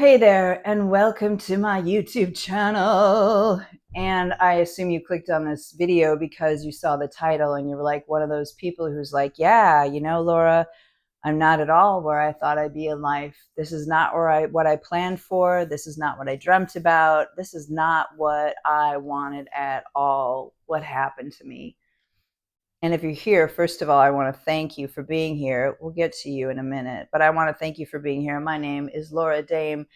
Hey there, and welcome to my YouTube channel. And I assume you clicked on this video because you saw the title and you were like one of those people who's like, yeah, Laura, I'm not at all where I thought I'd be in life. This is not what I planned for. This is not what I dreamt about. This is not what I wanted at all. What happened to me? And if you're here, first of all, I want to thank you for being here. We'll get to you in a minute, but I want to thank you for being here. My name is Laura Dame,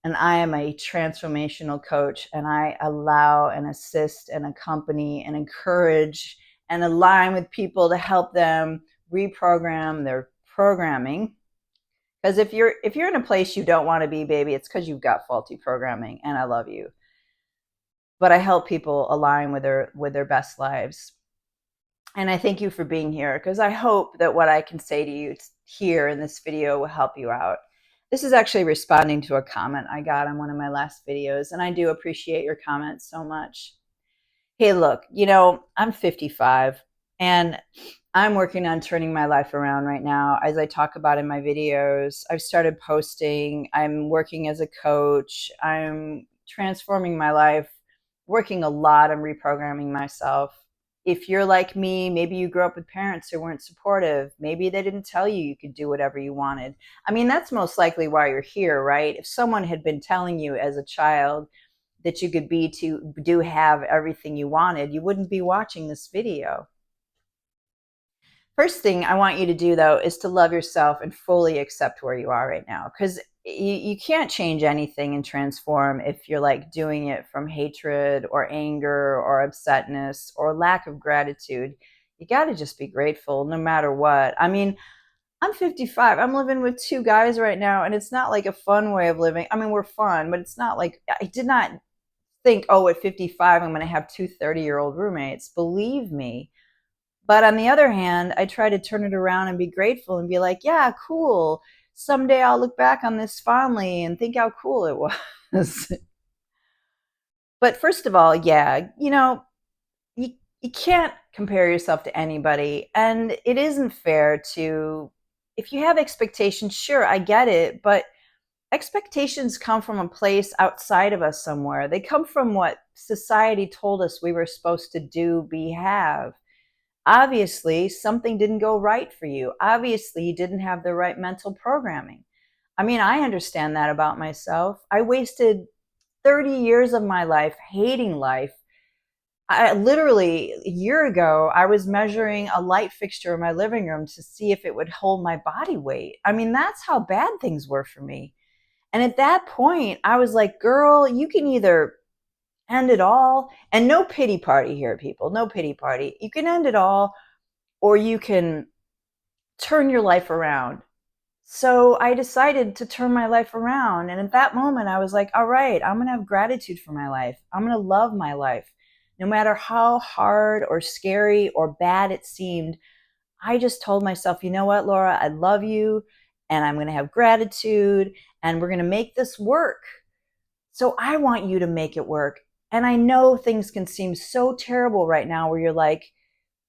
and I am a transformational coach, and I allow and assist and accompany and encourage and align with people to help them reprogram their programming. Because if you're in a place you don't want to be, baby, it's because you've got faulty programming, and I love you. But I help people align with their best lives. And I thank you for being here, because I hope that what I can say to you here in this video will help you out. This is actually responding to a comment I got on one of my last videos, and I do appreciate your comments so much. Hey, look, I'm 55, and I'm working on turning my life around right now. As I talk about in my videos, I've started posting, I'm working as a coach, I'm transforming my life, working a lot on reprogramming myself. If you're like me, maybe you grew up with parents who weren't supportive. Maybe they didn't tell you could do whatever you wanted. I mean, that's most likely why you're here, right? If someone had been telling you as a child that you could have everything you wanted, you wouldn't be watching this video. First thing I want you to do, though, is to love yourself and fully accept where you are right now, because you can't change anything and transform if you're like doing it from hatred or anger or upsetness or lack of gratitude. You got to just be grateful no matter what. I mean, I'm 55. I'm living with two guys right now, and it's not like a fun way of living. I mean, we're fun, but it's not like I did not think, oh, at 55, I'm going to have two 30-year-old roommates. Believe me. But on the other hand, I try to turn it around and be grateful and be like, yeah, cool. Someday I'll look back on this fondly and think how cool it was. But first of all, yeah, you can't compare yourself to anybody. And it isn't fair to, if you have expectations, sure, I get it. But expectations come from a place outside of us somewhere. They come from what society told us we were supposed to do, be, have. Obviously, something didn't go right for you. Obviously, you didn't have the right mental programming. I mean, I understand that about myself. I wasted 30 years of my life hating life. I literally, a year ago, I was measuring a light fixture in my living room to see if it would hold my body weight. I mean, that's how bad things were for me. And at that point, I was like, girl, you can either end it all, and no pity party here, people, no pity party. You can end it all, or you can turn your life around. So I decided to turn my life around. And at that moment, I was like, all right, I'm going to have gratitude for my life. I'm going to love my life. No matter how hard or scary or bad it seemed, I just told myself, you know what, Laura, I love you, and I'm going to have gratitude, and we're going to make this work. So I want you to make it work. And I know things can seem so terrible right now where you're like,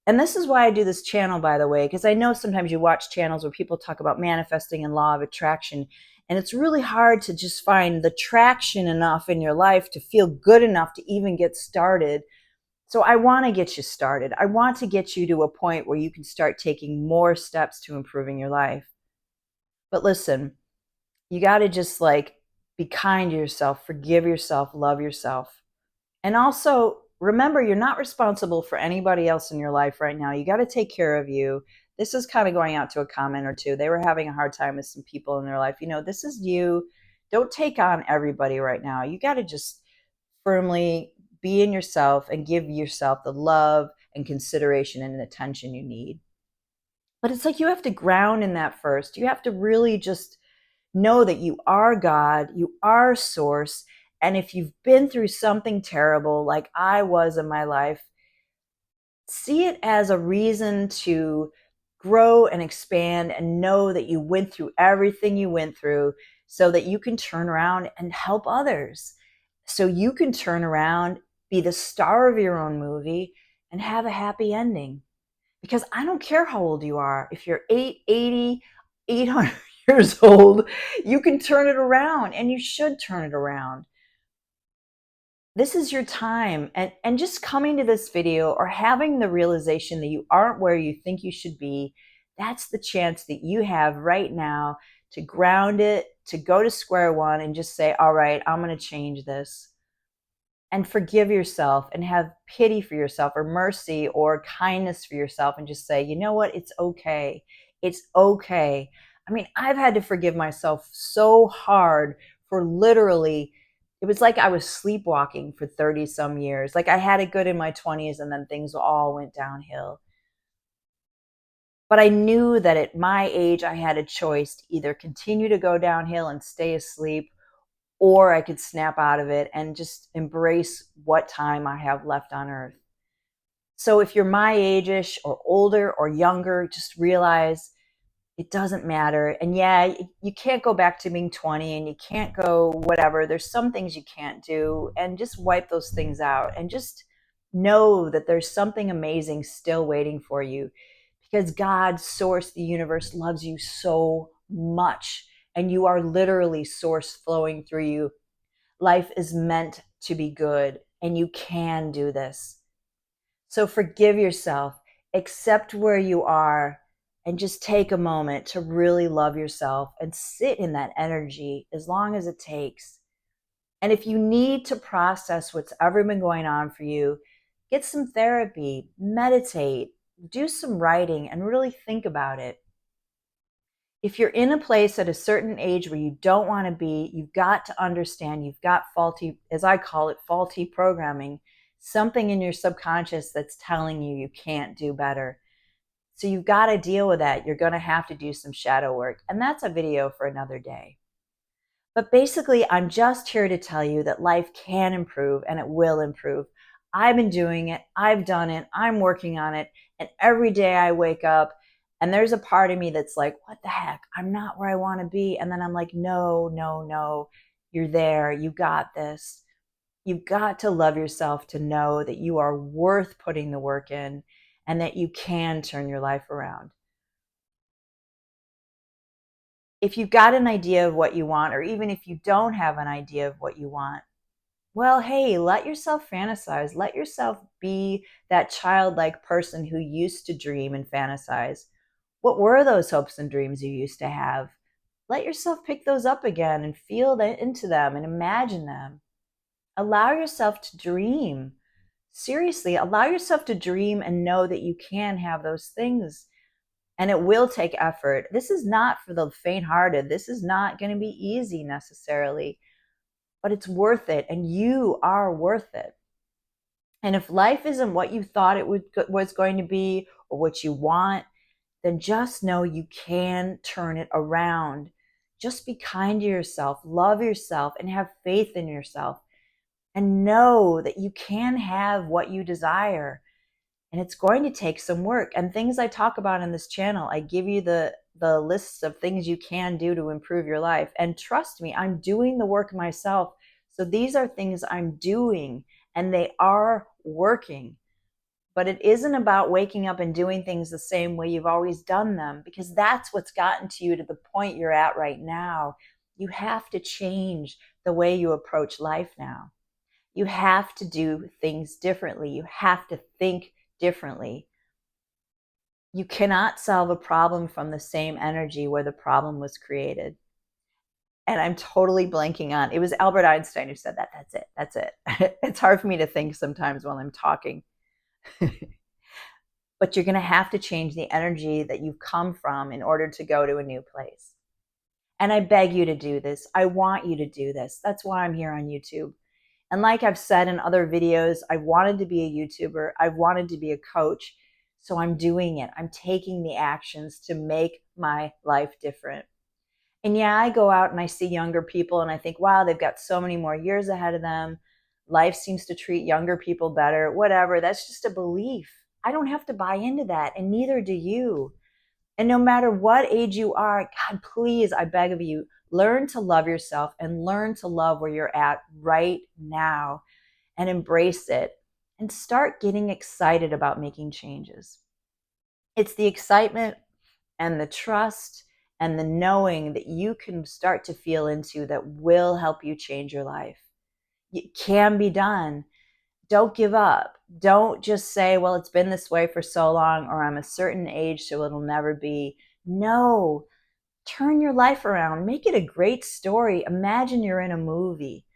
and this is why I do this channel, by the way, because I know sometimes you watch channels where people talk about manifesting and law of attraction, and it's really hard to just find the traction enough in your life to feel good enough to even get started. So I want to get you started. I want to get you to a point where you can start taking more steps to improving your life. But listen, you got to just like be kind to yourself, forgive yourself, love yourself. And also remember, you're not responsible for anybody else in your life right now. You got to take care of you. This is kind of going out to a comment or two. They were having a hard time with some people in their life. This is you. Don't take on everybody right now. You got to just firmly be in yourself and give yourself the love and consideration and attention you need. But it's like you have to ground in that first. You have to really just know that you are God, you are source. And if you've been through something terrible like I was in my life, see it as a reason to grow and expand and know that you went through everything you went through so that you can turn around and help others. So you can turn around, be the star of your own movie, and have a happy ending. Because I don't care how old you are. If you're 880, 800 years old, you can turn it around, and you should turn it around. This is your time. And just coming to this video or having the realization that you aren't where you think you should be, that's the chance that you have right now to ground it, to go to square one and just say, all right, I'm going to change this. And forgive yourself and have pity for yourself, or mercy or kindness for yourself, and just say, you know what? It's okay. It's okay. I mean, I've had to forgive myself so hard for literally, it was like I was sleepwalking for 30 some years. Like, I had it good in my 20s and then things all went downhill. But I knew that at my age, I had a choice to either continue to go downhill and stay asleep, or I could snap out of it and just embrace what time I have left on earth. So if you're my age-ish or older or younger, just realize it doesn't matter. And yeah, you can't go back to being 20, and you can't go whatever. There's some things you can't do, and just wipe those things out and just know that there's something amazing still waiting for you, because God, source, the universe loves you so much, and you are literally source flowing through you. Life is meant to be good, and you can do this. So forgive yourself, accept where you are, and just take a moment to really love yourself and sit in that energy as long as it takes. And if you need to process what's ever been going on for you, get some therapy, meditate, do some writing, and really think about it. If you're in a place at a certain age where you don't want to be, you've got to understand you've got faulty, as I call it, faulty programming, something in your subconscious that's telling you you can't do better. So you've got to deal with that. You're going to have to do some shadow work, and that's a video for another day. But basically, I'm just here to tell you that life can improve, and it will improve. I've been doing it. I've done it. I'm working on it. And every day I wake up, and there's a part of me that's like, what the heck? I'm not where I want to be. And then I'm like, no, no, no. You're there. You got this. You've got to love yourself to know that you are worth putting the work in, and that you can turn your life around. If you've got an idea of what you want, or even if you don't have an idea of what you want, well, hey, let yourself fantasize. Let yourself be that childlike person who used to dream and fantasize. What were those hopes and dreams you used to have? Let yourself pick those up again and feel into them and imagine them. Allow yourself to dream. Seriously, allow yourself to dream and know that you can have those things. And it will take effort. This is not for the faint-hearted. This is not going to be easy necessarily, but it's worth it, and you are worth it. And if life isn't what you thought it was going to be, or what you want, then just know you can turn it around. Just be kind to yourself, love yourself, and have faith in yourself. And know that you can have what you desire. And it's going to take some work. And things I talk about in this channel, I give you the lists of things you can do to improve your life. And trust me, I'm doing the work myself. So these are things I'm doing, and they are working. But it isn't about waking up and doing things the same way you've always done them, because that's what's gotten to you to the point you're at right now. You have to change the way you approach life now. You have to do things differently. You have to think differently. You cannot solve a problem from the same energy where the problem was created. And I'm totally blanking on, it was Albert Einstein who said that. That's it. That's it. It's hard for me to think sometimes while I'm talking. But you're going to have to change the energy that you've come from in order to go to a new place. And I beg you to do this. I want you to do this. That's why I'm here on YouTube. And like I've said in other videos, I wanted to be a YouTuber. I wanted to be a coach. So I'm doing it. I'm taking the actions to make my life different. And yeah, I go out and I see younger people and I think, wow, they've got so many more years ahead of them. Life seems to treat younger people better, whatever. That's just a belief. I don't have to buy into that, and neither do you. And no matter what age you are, God, please, I beg of you, learn to love yourself and learn to love where you're at right now, and embrace it, and start getting excited about making changes. It's the excitement and the trust and the knowing that you can start to feel into that will help you change your life. It can be done. Don't give up. Don't just say, well, it's been this way for so long, or I'm a certain age, so it'll never be. No, turn your life around. Make it a great story. Imagine you're in a movie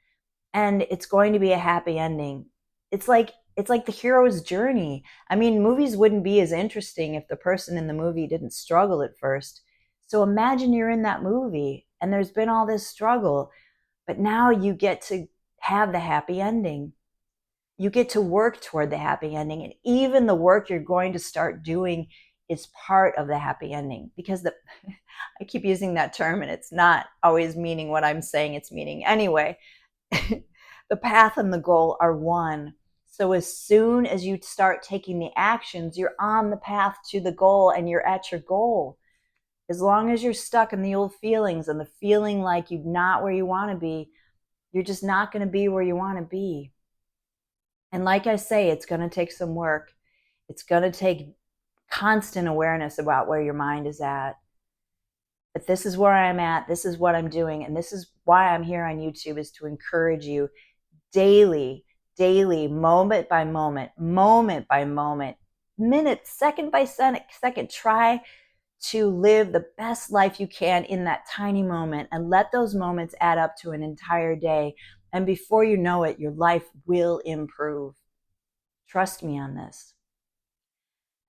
and it's going to be a happy ending. It's like the hero's journey. I mean, movies wouldn't be as interesting if the person in the movie didn't struggle at first. So imagine you're in that movie and there's been all this struggle, but now you get to have the happy ending. You get to work toward the happy ending, and even the work you're going to start doing is part of the happy ending, because I keep using that term and it's not always meaning what I'm saying it's meaning. Anyway, the path and the goal are one. So as soon as you start taking the actions, you're on the path to the goal and you're at your goal. As long as you're stuck in the old feelings and the feeling like you're not where you want to be, you're just not going to be where you want to be. And like I say, it's going to take some work. It's going to take constant awareness about where your mind is at. But this is where I'm at. This is what I'm doing. And this is why I'm here on YouTube, is to encourage you daily, moment by moment, minute, second by second, try to live the best life you can in that tiny moment, and let those moments add up to an entire day. And before you know it, your life will improve. Trust me on this.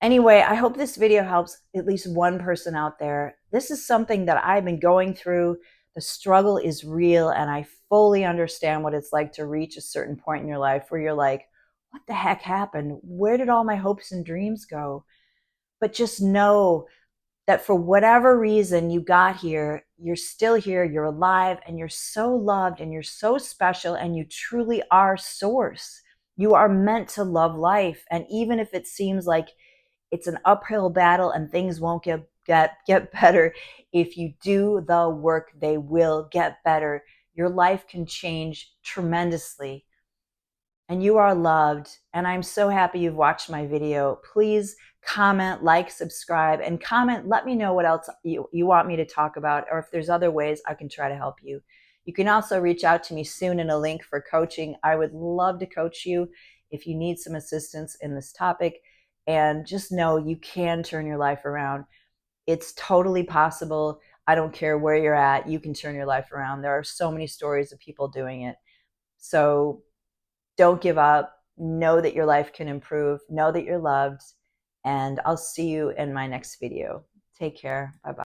Anyway, I hope this video helps at least one person out there. This is something that I've been going through. The struggle is real, and I fully understand what it's like to reach a certain point in your life where you're like, what the heck happened? Where did all my hopes and dreams go? But just know that for whatever reason you got here, you're still here, you're alive, and you're so loved, and you're so special, and you truly are source. You are meant to love life. And even if it seems like it's an uphill battle and things won't get better, if you do the work, they will get better. Your life can change tremendously, and you are loved. And I'm so happy you've watched my video. Please comment, like, subscribe, and comment. Let me know what else you want me to talk about, or if there's other ways I can try to help you. You can also reach out to me soon in a link for coaching. I would love to coach you if you need some assistance in this topic. And just know you can turn your life around. It's totally possible. I don't care where you're at. You can turn your life around. There are so many stories of people doing it. So don't give up. Know that your life can improve. Know that you're loved. And I'll see you in my next video. Take care. Bye-bye.